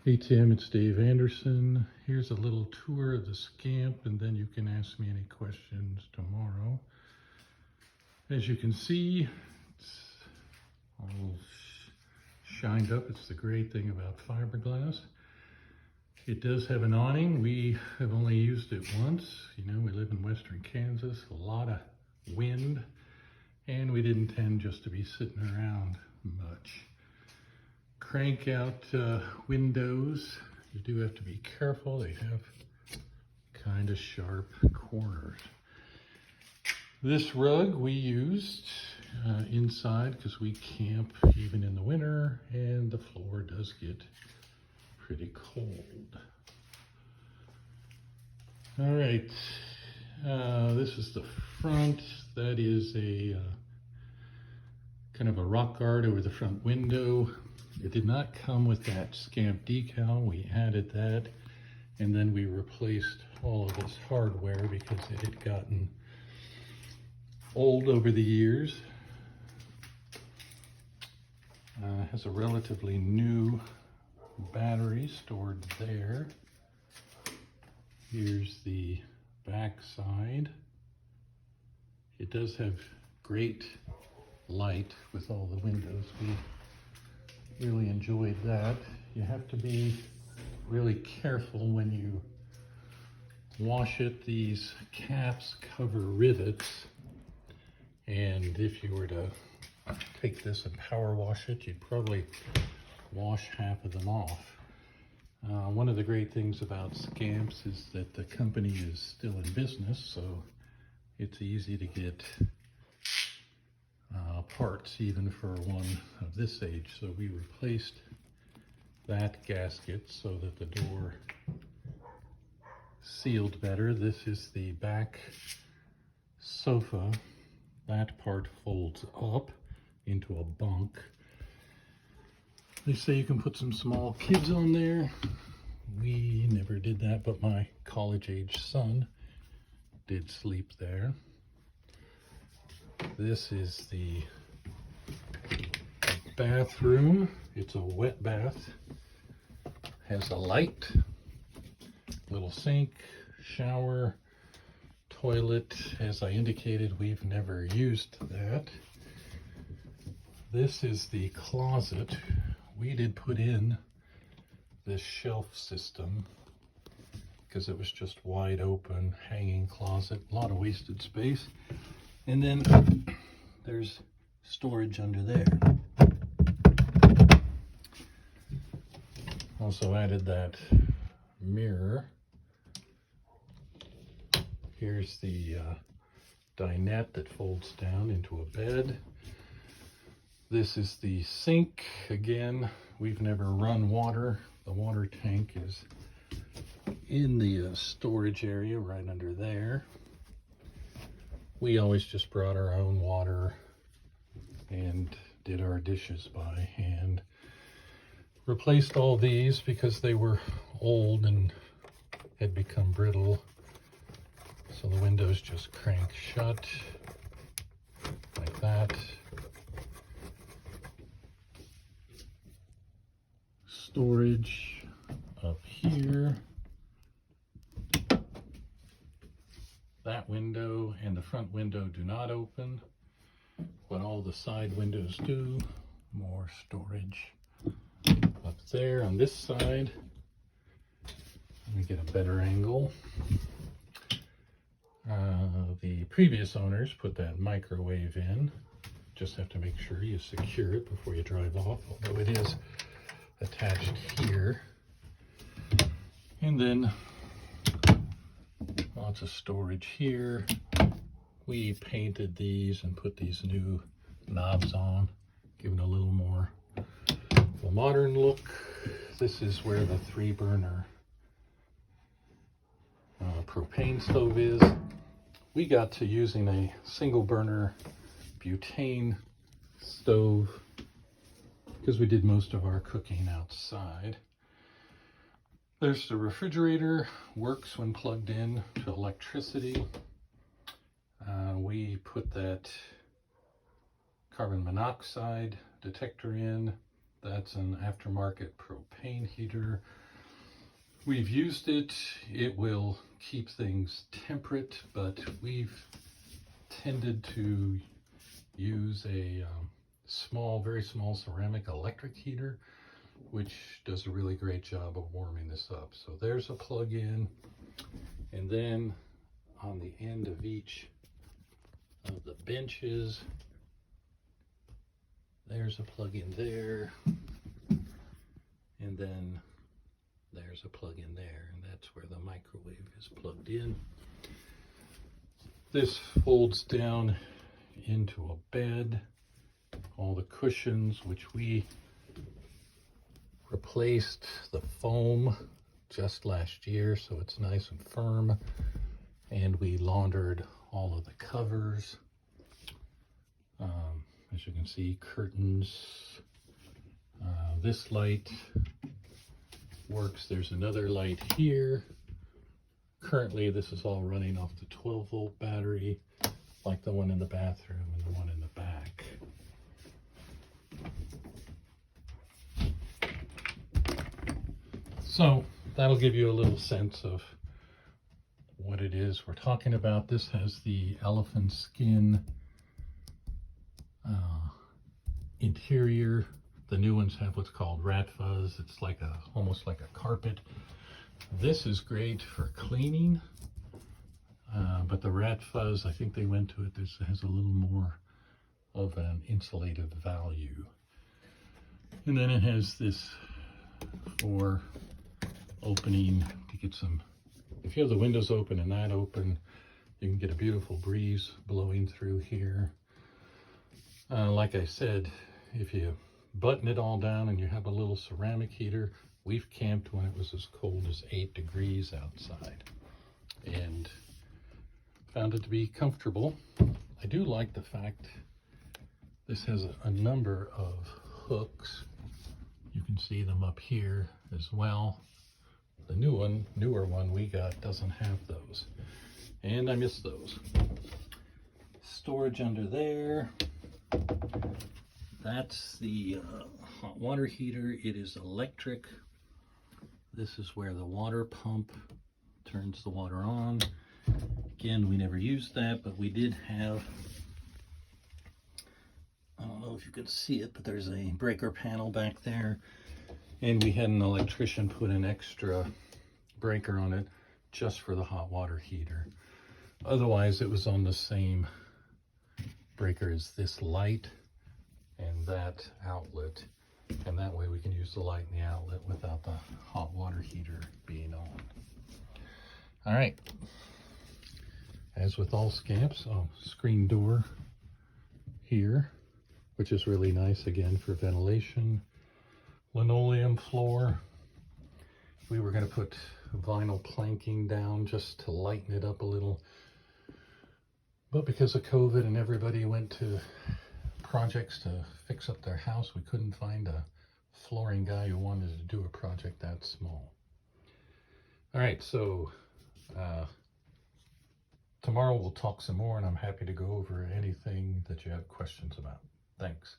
Hey Tim, it's Dave Anderson. Here's a little tour of the Scamp, and then you can ask me any questions tomorrow. As you can see, it's all shined up. It's the great thing about fiberglass. It does have an awning. We have only used it once. You know, we live in western Kansas, a lot of wind, and we didn't tend just to be sitting around much. Crank out windows. You do have to be careful. They have kind of sharp corners. This rug we used inside because we camp even in the winter, and the floor does get pretty cold. All right, this is the front. That is a kind of a rock guard over the front window. It did not come with that Scamp decal. We added that, and then we replaced all of this hardware because it had gotten old over the years. Has a relatively new battery stored there. Here's the back side. It does have great light with all the windows. We really enjoyed that. You have to be really careful when you wash it. These caps cover rivets, and if you were to take this and power wash it, you'd probably wash half of them off. One of the great things about Scamps is that the company is still in business, so it's easy to get parts even for one of this age. So we replaced that gasket so that the door sealed better. This is the back sofa. That part folds up into a bunk. They say you can put some small kids on there. We never did that, but my college-age son did sleep there. This is the bathroom. It's a wet bath. Has a light, little sink, shower, toilet. As I indicated, we've never used that. This is the closet. We did put in this shelf system because it was just wide open, hanging closet, a lot of wasted space. And then there's storage under there. Also added that mirror. Here's the dinette that folds down into a bed. This is the sink. Again, we've never run water. The water tank is in the storage area right under there. We always just brought our own water and did our dishes by hand. Replaced all these because they were old and had become brittle. So the windows just crank shut like that. Storage up here. That window and the front window do not open, but all the side windows do. More storage up there on this side. Let me get a better angle. The previous owners put that microwave in. Just have to make sure you secure it before you drive off, although it is attached here. And then lots of storage here. We painted these and put these new knobs on, giving a little more of a modern look. This is where the 3-burner propane stove is. We got to using a single burner butane stove because we did most of our cooking outside. There's the refrigerator, works when plugged in to electricity. We put that carbon monoxide detector in. That's an aftermarket propane heater. We've used it. It will keep things temperate, but we've tended to use a very small ceramic electric heater, which does a really great job of warming this up. So there's a plug-in, and then on the end of each of the benches, there's a plug-in there, and then there's a plug-in there, and that's where the microwave is plugged in. This folds down into a bed. All the cushions, which we replaced the foam just last year, so it's nice and firm, and we laundered all of the covers. As you can see, curtains. This light works. There's another light here. Currently, this is all running off the 12-volt battery, like the one in the bathroom and the one in the back. So that'll give you a little sense of what it is we're talking about. This has the elephant skin interior. The new ones have what's called rat fuzz. It's like almost like a carpet. This is great for cleaning, but the rat fuzz, I think they went to it. This has a little more of an insulative value. And then it has this for opening to get some, if you have the windows open and that open, you can get a beautiful breeze blowing through here. Like I said, if you button it all down and you have a little ceramic heater, we've camped when it was as cold as 8 degrees outside and found it to be comfortable. I do like the fact this has a number of hooks. You can see them up here as well. The newer one we got doesn't have those, and I miss those. Storage under there. That's the hot water heater. It is electric. This is where the water pump turns the water on. Again, we never used that, but we did have, I don't know if you could see it, but there's a breaker panel back there. And we had an electrician put an extra breaker on it just for the hot water heater. Otherwise, it was on the same breaker as this light and that outlet. And that way we can use the light in the outlet without the hot water heater being on. All right. As with all Scamps, screen door here, which is really nice again for ventilation. Linoleum floor. We were going to put vinyl planking down just to lighten it up a little. But because of COVID and everybody went to projects to fix up their house, we couldn't find a flooring guy who wanted to do a project that small. All right, so tomorrow we'll talk some more, and I'm happy to go over anything that you have questions about. Thanks.